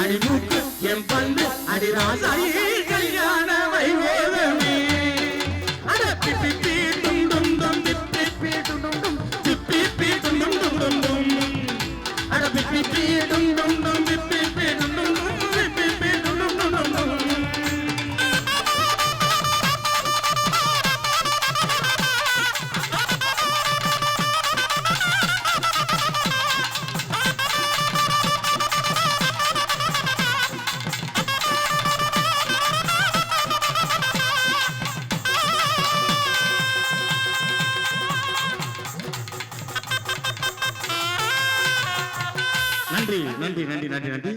அடிமூக்கு என் பல்லு அடி ராசாயி கல்யாண வைபோகமே அட பிப்பி பீ டும் டும் டும் பிப்பி பீ டும் டும் டும் பிப்பி பீ டும் டும் டும் டும் டும் அட பிப்பி பீ டும் டும் டும் பிப்பி பீ டும் டும் டும் பிப்பி பீ டும் டும் டும் டும் டும் நன்றி நன்றி நன்றி நன்றி நன்றி